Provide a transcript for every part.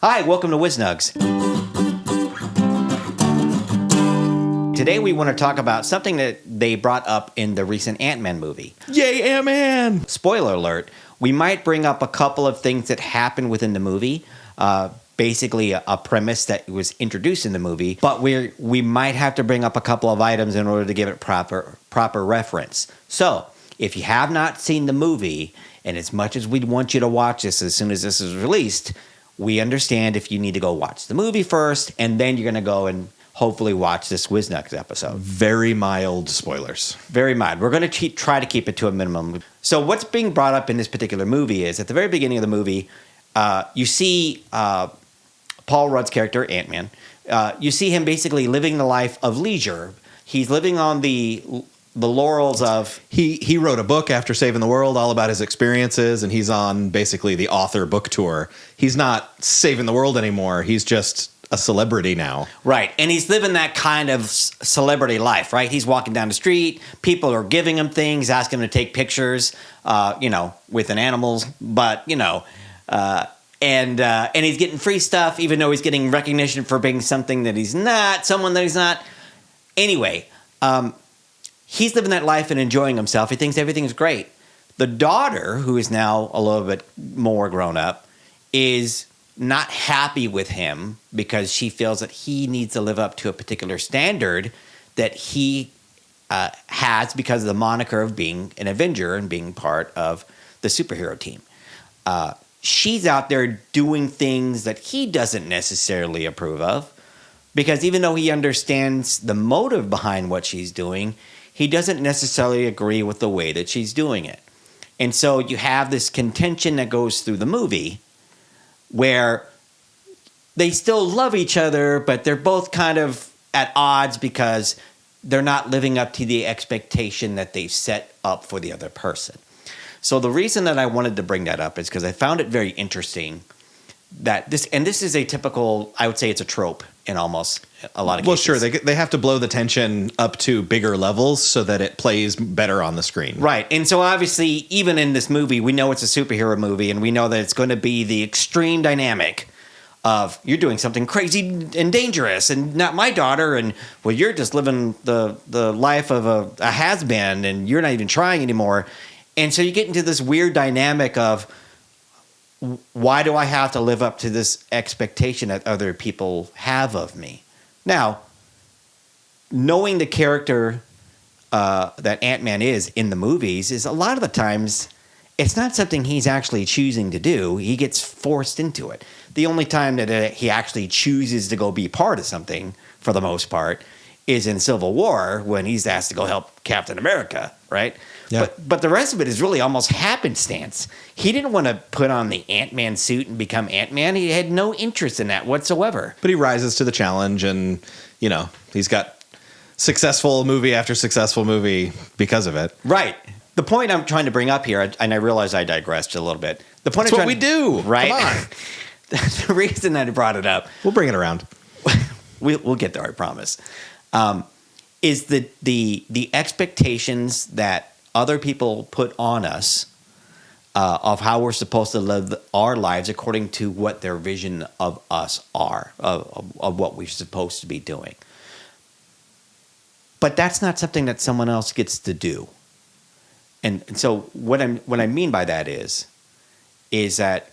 Hi, welcome to WizNugs. Today we want to talk about something that they brought up in the recent Ant-Man movie. Yay, Ant-Man! Spoiler alert, we might bring up a couple of things that happened within the movie, basically a premise that was introduced in the movie, but we might have to bring up a couple of items in order to give it proper reference. So, if you have not seen the movie, and as much as we'd want you to watch this as soon as this is released, we understand if you need to go watch the movie first, and then you're going to go and hopefully watch this WizNugs episode. Very mild spoilers. Very mild. We're going to try to keep it to a minimum. So what's being brought up in this particular movie is at the very beginning of the movie, you see Paul Rudd's character, Ant-Man. You see him basically living the life of leisure. He's living on the laurels of... He wrote a book after saving the world all about his experiences, and he's on basically the author book tour. He's not saving the world anymore. He's just a celebrity now. Right. And he's living that kind of celebrity life, right? He's walking down the street. People are giving him things, asking him to take pictures, with an animals. But, and he's getting free stuff, even though he's getting recognition for being something that he's not, someone that he's not. Anyway, he's living that life and enjoying himself. He thinks everything's great. The daughter, who is now a little bit more grown up, is not happy with him because she feels that he needs to live up to a particular standard that he has because of the moniker of being an Avenger and being part of the superhero team. She's out there doing things that he doesn't necessarily approve of because even though he understands the motive behind what she's doing, he doesn't necessarily agree with the way that she's doing it. And so you have this contention that goes through the movie where they still love each other, but they're both kind of at odds because they're not living up to the expectation that they've set up for the other person. So the reason that I wanted to bring that up is because I found it very interesting that this is a typical, I would say it's a trope in almost a lot of cases. Well, sure, they have to blow the tension up to bigger levels so that it plays better on the screen. Right. And so obviously, even in this movie, we know it's a superhero movie, and we know that it's going to be the extreme dynamic of you're doing something crazy and dangerous and not my daughter, and well, you're just living the life of a has-been and you're not even trying anymore. And so you get into this weird dynamic of why do I have to live up to this expectation that other people have of me? Now, knowing the character that Ant-Man is in the movies is a lot of the times it's not something he's actually choosing to do. He gets forced into it. The only time that he actually chooses to go be part of something, for the most part, is in Civil War when he's asked to go help Captain America, right? Yeah. But the rest of it is really almost happenstance. He didn't want to put on the Ant-Man suit and become Ant-Man. He had no interest in that whatsoever. But he rises to the challenge, and, he's got successful movie after successful movie because of it. Right. The point I'm trying to bring up here, and I realize I digressed a little bit. That's what we do. Right? Come on. The reason I brought it up. We'll bring it around. We'll get there, I promise. Is the expectations that other people put on us of how we're supposed to live our lives according to what their vision of us are, of what we're supposed to be doing. But that's not something that someone else gets to do. And so what I mean by that is that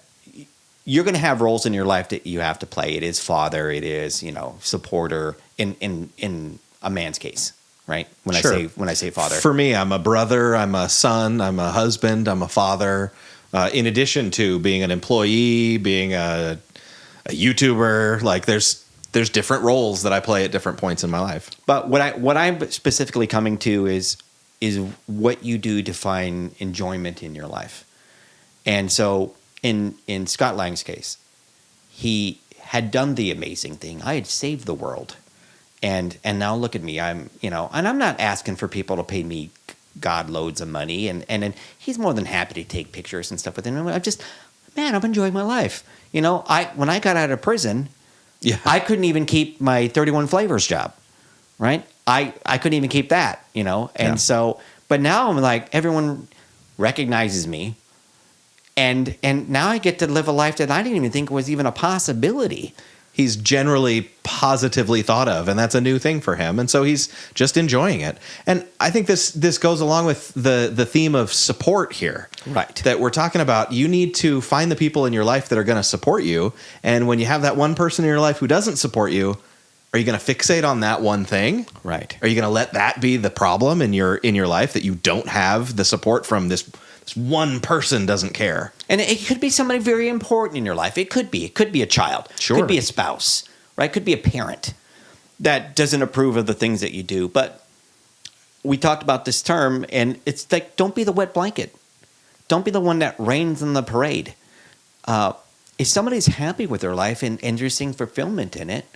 you're going to have roles in your life that you have to play. It is father, it is, supporter in a man's case. Right? When I say father. For me, I'm a brother, I'm a son, I'm a husband, I'm a father. In addition to being an employee, being a YouTuber, like there's different roles that I play at different points in my life. But what I'm specifically coming to is what you do to find enjoyment in your life. And so in Scott Lang's case, he had done the amazing thing. I had saved the world. And now look at me. I'm, and I'm not asking for people to pay me God loads of money. And he's more than happy to take pictures and stuff with him. I'm enjoying my life. When I got out of prison, I couldn't even keep my 31 Flavors job, right? I couldn't even keep that, And so, but now I'm like, everyone recognizes me. And now I get to live a life that I didn't even think was even a possibility. He's generally positively thought of, and that's a new thing for him. And so he's just enjoying it. And I think this goes along with the theme of support here. Right. That we're talking about. You need to find the people in your life that are going to support you. And when you have that one person in your life who doesn't support you, are you going to fixate on that one thing? Right. Are you going to let that be the problem in your life, that you don't have the support from this one person doesn't care? And it could be somebody very important in your life. It could be a child. Sure. It could be a spouse, right? It could be a parent that doesn't approve of the things that you do. But we talked about this term, and it's like, don't be the wet blanket. Don't be the one that rains on the parade. If somebody's happy with their life and you're seeing fulfillment in it,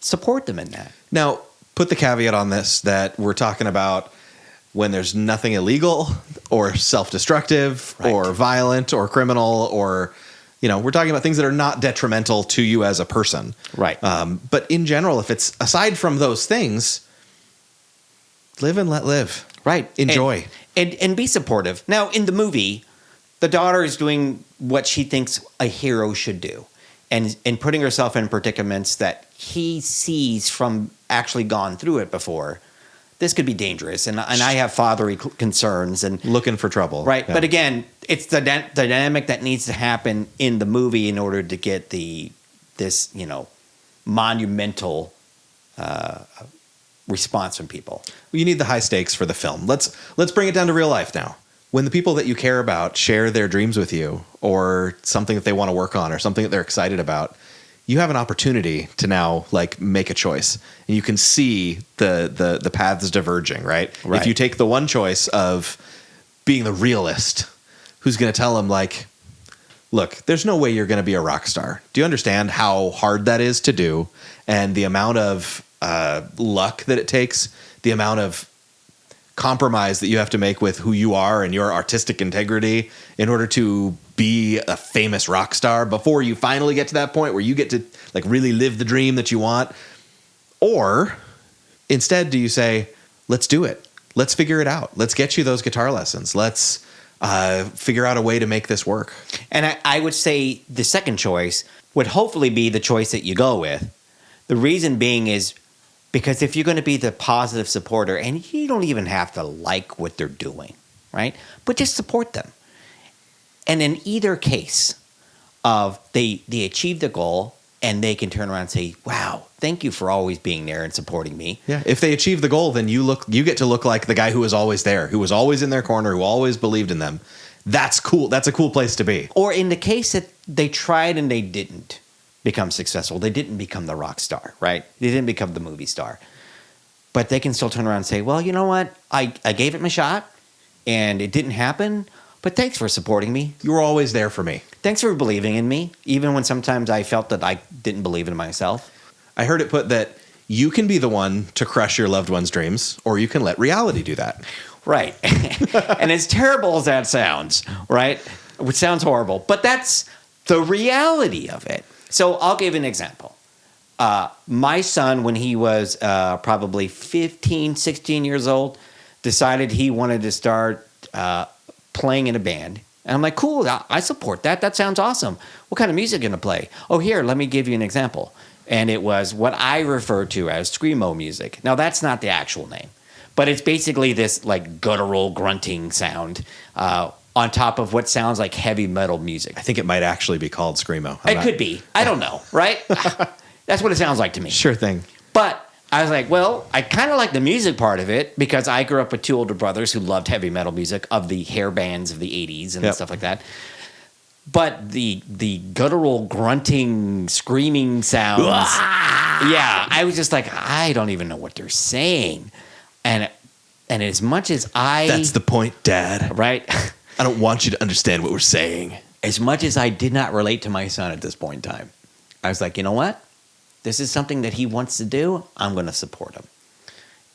support them in that. Now, put the caveat on this that we're talking about when there's nothing illegal or self-destructive Right. or violent or criminal, or, we're talking about things that are not detrimental to you as a person. Right. But in general, if it's aside from those things, live and let live. Right. Enjoy. And be supportive. Now, in the movie, the daughter is doing what she thinks a hero should do, and putting herself in predicaments that he sees from actually gone through it before. This could be dangerous, and I have fatherly concerns and Looking for trouble. right. Yeah. But again, it's the dynamic that needs to happen in the movie in order to get this monumental response from people. You need the high stakes for the film. Let's bring it down to real life now. When the people that you care about share their dreams with you, or something that they want to work on, or something that they're excited about, you have an opportunity to now make a choice, and you can see the paths diverging, right? Right. If you take the one choice of being the realist, who's going to tell them look, there's no way you're going to be a rock star. Do you understand how hard that is to do, and the amount of luck that it takes, the amount of compromise that you have to make with who you are and your artistic integrity in order to be a famous rock star before you finally get to that point where you get to really live the dream that you want? Or instead, do you say, let's do it. Let's figure it out. Let's get you those guitar lessons. Let's figure out a way to make this work. And I would say the second choice would hopefully be the choice that you go with. The reason being is because if you're going to be the positive supporter, and you don't even have to like what they're doing, right? But just support them. And in either case of they achieve the goal, and they can turn around and say, wow, thank you for always being there and supporting me. Yeah. If they achieve the goal, then you get to look like the guy who was always there, who was always in their corner, who always believed in them. That's cool. That's a cool place to be. Or in the case that they tried and they didn't become successful, they didn't become the rock star, right? They didn't become the movie star. But they can still turn around and say, well, you know what? I gave it my shot, and it didn't happen, but thanks for supporting me. You were always there for me. Thanks for believing in me, even when sometimes I felt that I didn't believe in myself. I heard it put that you can be the one to crush your loved one's dreams, or you can let reality do that. Right. And as terrible as that sounds, right? Which sounds horrible, but that's the reality of it. So I'll give an example. My son, when he was probably 15, 16 years old, decided he wanted to start playing in a band. And I'm like, cool, I support that. That sounds awesome. What kind of music are you going to play? Oh, here, let me give you an example. And it was what I refer to as screamo music. Now, that's not the actual name, but it's basically this guttural grunting sound on top of what sounds like heavy metal music. I think it might actually be called screamo. It could be. I don't know, right? That's what it sounds like to me. Sure thing. But I was like, well, I kind of like the music part of it because I grew up with two older brothers who loved heavy metal music of the hair bands of the 80s and stuff like that. But the guttural grunting, screaming sounds, yeah, I was just like, I don't even know what they're saying. And as much as That's the point, Dad. Right? I don't want you to understand what we're saying. As much as I did not relate to my son at this point in time, I was like, you know what? This is something that he wants to do. I'm going to support him.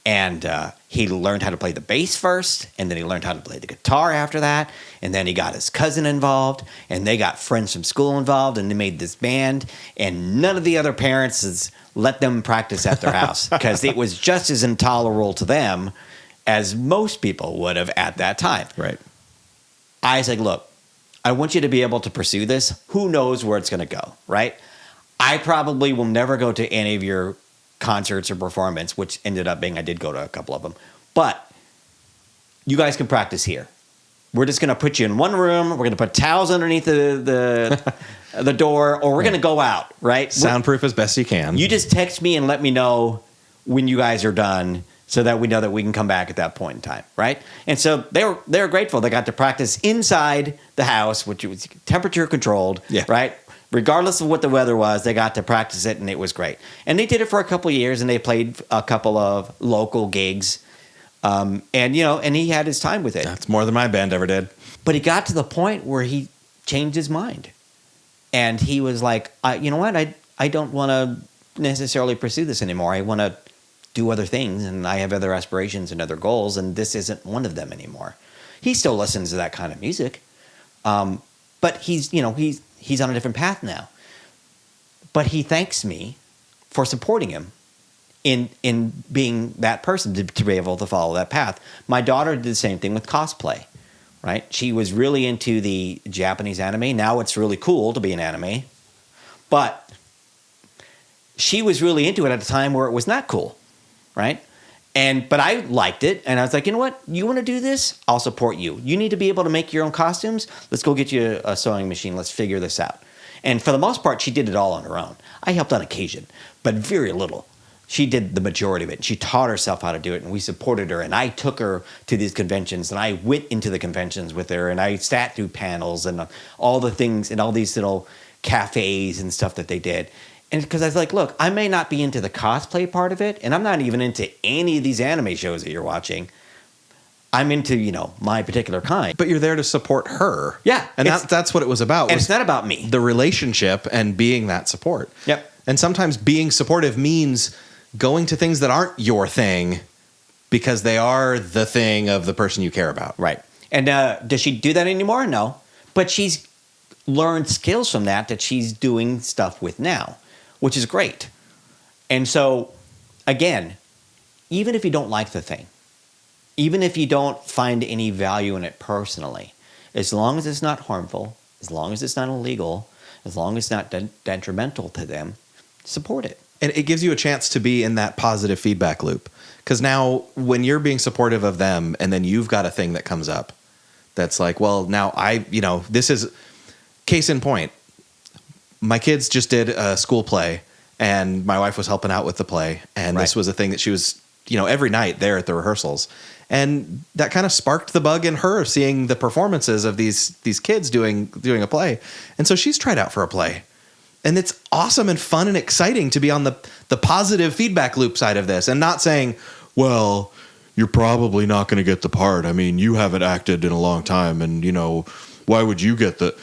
And he learned how to play the bass first, and then he learned how to play the guitar after that. And then he got his cousin involved, and they got friends from school involved, and they made this band. And none of the other parents has let them practice at their house because it was just as intolerable to them as most people would have at that time. Right. I was like, look, I want you to be able to pursue this. Who knows where it's going to go, right? I probably will never go to any of your concerts or performance, which ended up being I did go to a couple of them. But you guys can practice here. We're just going to put you in one room. We're going to put towels underneath the door, or we're going to go out, right? Soundproof as best you can. You just text me and let me know when you guys are done so that we know that we can come back at that point in time, right? And so they were grateful. They got to practice inside the house, which was temperature controlled, right? Regardless of what the weather was, they got to practice it, and it was great. And they did it for a couple of years, and they played a couple of local gigs. And he had his time with it. That's more than my band ever did. But he got to the point where he changed his mind. And he was like, you know what? I don't want to necessarily pursue this anymore. I want to do other things, and I have other aspirations and other goals, and this isn't one of them anymore. He still listens to that kind of music. But he's on a different path now. But he thanks me for supporting him in being that person to be able to follow that path. My daughter did the same thing with cosplay, right? She was really into the Japanese anime. Now it's really cool to be an anime. But she was really into it at a time where it was not cool, right? But I liked it, and I was like, you know what? You want to do this? I'll support you. You need to be able to make your own costumes? Let's go get you a sewing machine. Let's figure this out. And for the most part, she did it all on her own. I helped on occasion, but very little. She did the majority of it. She taught herself how to do it, and we supported her. And I took her to these conventions, and I went into the conventions with her, and I sat through panels and all the things and all these little cafes and stuff that they did. And because I was like, look, I may not be into the cosplay part of it, and I'm not even into any of these anime shows that you're watching. I'm into, my particular kind. But you're there to support her. Yeah. And that's what it was about. And it's not about me. The relationship and being that support. Yep. And sometimes being supportive means going to things that aren't your thing because they are the thing of the person you care about. Right. And does she do that anymore? No. But she's learned skills from that she's doing stuff with now, which is great. And so, again, even if you don't like the thing, even if you don't find any value in it personally, as long as it's not harmful, as long as it's not illegal, as long as it's not detrimental to them, support it. And it gives you a chance to be in that positive feedback loop. Because now when you're being supportive of them and then you've got a thing that comes up that's like, well, now this is case in point. My kids just did a school play and my wife was helping out with the play. And This was a thing that she was, every night there at the rehearsals. And that kind of sparked the bug in her seeing the performances of these kids doing a play. And so she's tried out for a play. And it's awesome and fun and exciting to be on the positive feedback loop side of this and not saying, well, you're probably not going to get the part. I mean, you haven't acted in a long time and, why would you get the...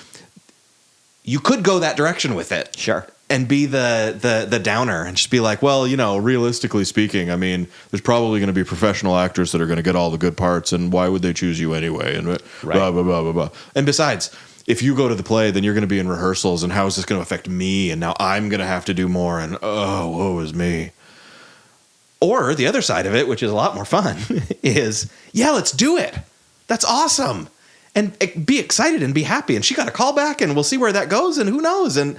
You could go that direction with it. Sure. And be the downer and just be like, well, realistically speaking, I mean, there's probably going to be professional actors that are going to get all the good parts and why would they choose you anyway? And blah, blah, blah, blah, blah. And besides... If you go to the play, then you're going to be in rehearsals, and how is this going to affect me? And now I'm going to have to do more, and woe is me. Or the other side of it, which is a lot more fun, is, let's do it. That's awesome. And be excited and be happy. And she got a call back, and we'll see where that goes, and who knows? And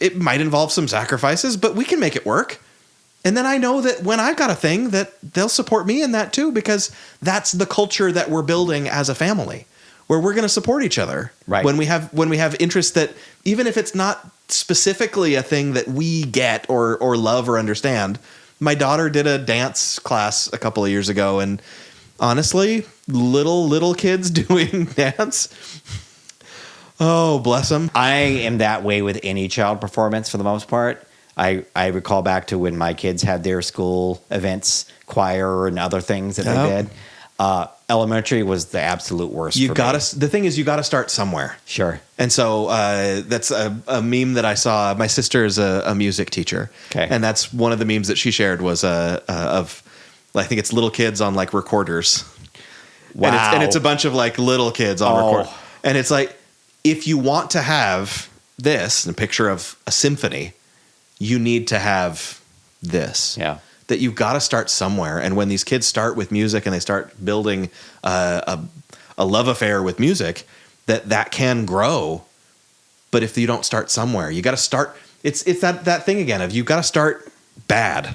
it might involve some sacrifices, but we can make it work. And then I know that when I've got a thing, that they'll support me in that too, because that's the culture that we're building as a family. Where we're going to support each other, right? When we have interests that, even if it's not specifically a thing that we get or love or understand. My daughter did a dance class a couple of years ago, and honestly, little kids doing dance. Oh, bless them. I am that way with any child performance for the most part. I recall back to when my kids had their school events, choir and other things that they did. Elementary was the absolute worst. The thing is, you got to start somewhere. Sure. And so that's a meme that I saw. My sister is a music teacher. Okay. And that's one of the memes that she shared was of, I think it's little kids on like recorders. Wow. And it's a bunch of like little kids on record. And it's like, if you want to have this, a picture of a symphony, you need to have this. Yeah. That you've got to start somewhere. And when these kids start with music and they start building a love affair with music, that can grow. But if you don't start somewhere, you got to start. It's that thing again of you've got to start bad.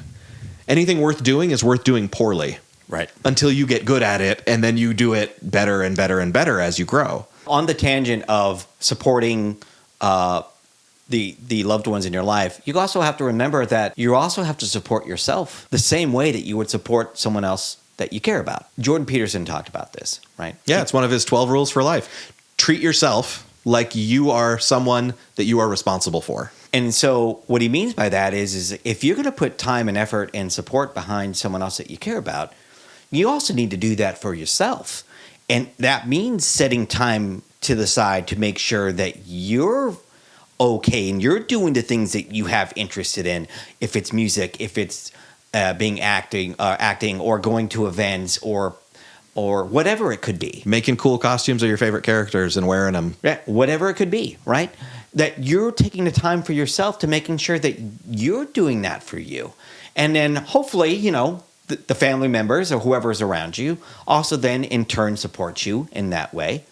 Anything worth doing is worth doing poorly. Right. Until you get good at it, and then you do it better and better and better as you grow. On the tangent of supporting the loved ones in your life, you also have to remember that you also have to support yourself the same way that you would support someone else that you care about. Jordan Peterson talked about this, right? Yeah, it's one of his 12 rules for life. Treat yourself like you are someone that you are responsible for. And so what he means by that is if you're going to put time and effort and support behind someone else that you care about, you also need to do that for yourself. And that means setting time to the side to make sure that you're okay and you're doing the things that you have interested in. If it's music, if it's acting or going to events or whatever it could be. Making cool costumes of your favorite characters and wearing them. Yeah, whatever it could be, right? That you're taking the time for yourself to making sure that you're doing that for you. And then hopefully, the family members or whoever's around you also then in turn support you in that way.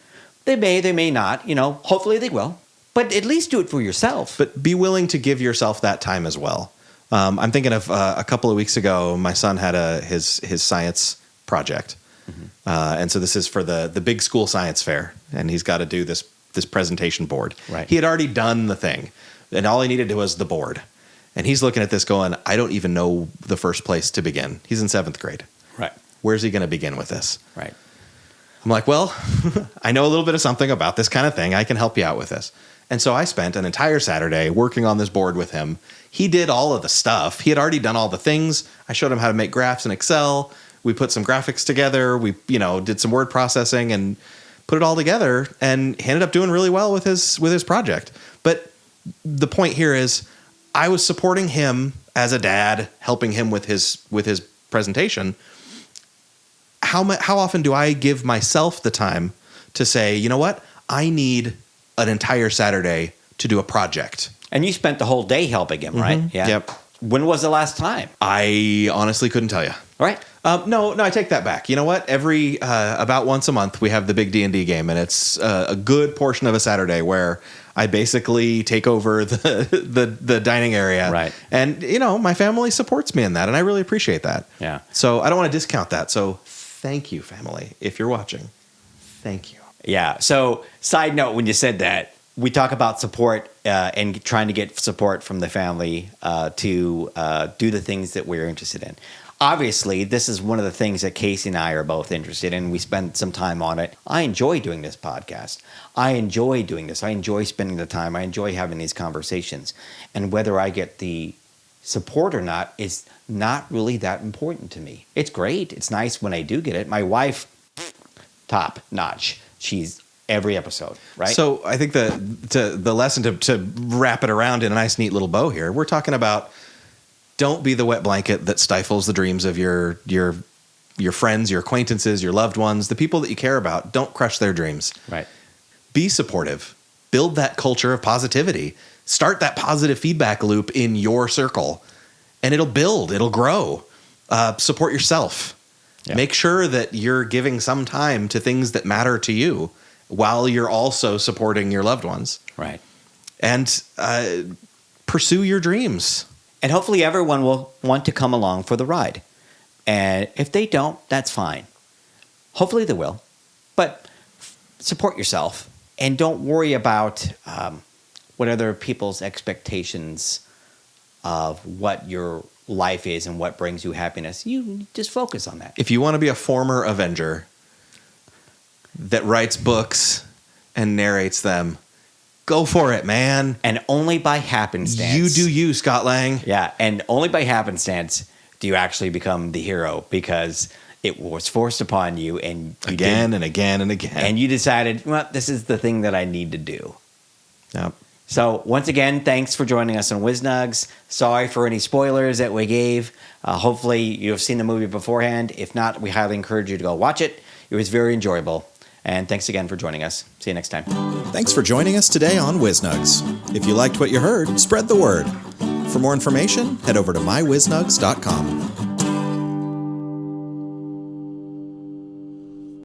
They may not, hopefully they will. But at least do it for yourself. But be willing to give yourself that time as well. I'm thinking of a couple of weeks ago, my son had his science project. Mm-hmm. And so this is for the big school science fair. And he's got to do this presentation board. Right. He had already done the thing. And all he needed was the board. And he's looking at this going, I don't even know the first place to begin. He's in 7th grade. Right. Where's he going to begin with this? Right. I'm like, well, I know a little bit of something about this kind of thing. I can help you out with this. And so I spent an entire Saturday working on this board with him. He did all of the stuff. He had already done all the things. I showed him how to make graphs in Excel. We put some graphics together. We, did some word processing and put it all together. And he ended up doing really well with his project. But the point here is I was supporting him as a dad, helping him with his presentation. How often do I give myself the time to say, you know what? I need an entire Saturday to do a project. And you spent the whole day helping him, right? Mm-hmm. Yeah. Yep. When was the last time? I honestly couldn't tell you. Right. No, I take that back. You know what? Every about once a month we have the big D&D game, and it's a good portion of a Saturday where I basically take over the dining area. Right. And my family supports me in that, and I really appreciate that. Yeah. So I don't want to discount that. So thank you, family, if you're watching. Thank you. Yeah. So, side note, when you said that, we talk about support and trying to get support from the family to do the things that we're interested in. Obviously, this is one of the things that Casey and I are both interested in. We spend some time on it. I enjoy doing this podcast. I enjoy doing this. I enjoy spending the time. I enjoy having these conversations. And whether I get the support or not is not really that important to me. It's great. It's nice when I do get it. My wife, top notch. She's every episode, right? So I think the lesson to wrap it around in a nice, neat little bow here, we're talking about don't be the wet blanket that stifles the dreams of your friends, your acquaintances, your loved ones, the people that you care about. Don't crush their dreams. Right. Be supportive. Build that culture of positivity. Start that positive feedback loop in your circle, and it'll build. It'll grow. Support yourself. Yeah. Make sure that you're giving some time to things that matter to you while you're also supporting your loved ones. Right. And pursue your dreams. And hopefully everyone will want to come along for the ride. And if they don't, that's fine. Hopefully they will. But support yourself and don't worry about what other people's expectations of what your life is and what brings you happiness. You just focus on that. If you want to be a former Avenger that writes books and narrates them, go for it, man. And only by happenstance. You do you, Scott Lang. Yeah, and only by happenstance do you actually become the hero because it was forced upon you and you again and again and again. And you decided, well, this is the thing that I need to do. Yep. So once again, thanks for joining us on WizNugs. Sorry for any spoilers that we gave. Hopefully you have seen the movie beforehand. If not, we highly encourage you to go watch it. It was very enjoyable. And thanks again for joining us. See you next time. Thanks for joining us today on WizNugs. If you liked what you heard, spread the word. For more information, head over to mywiznugs.com.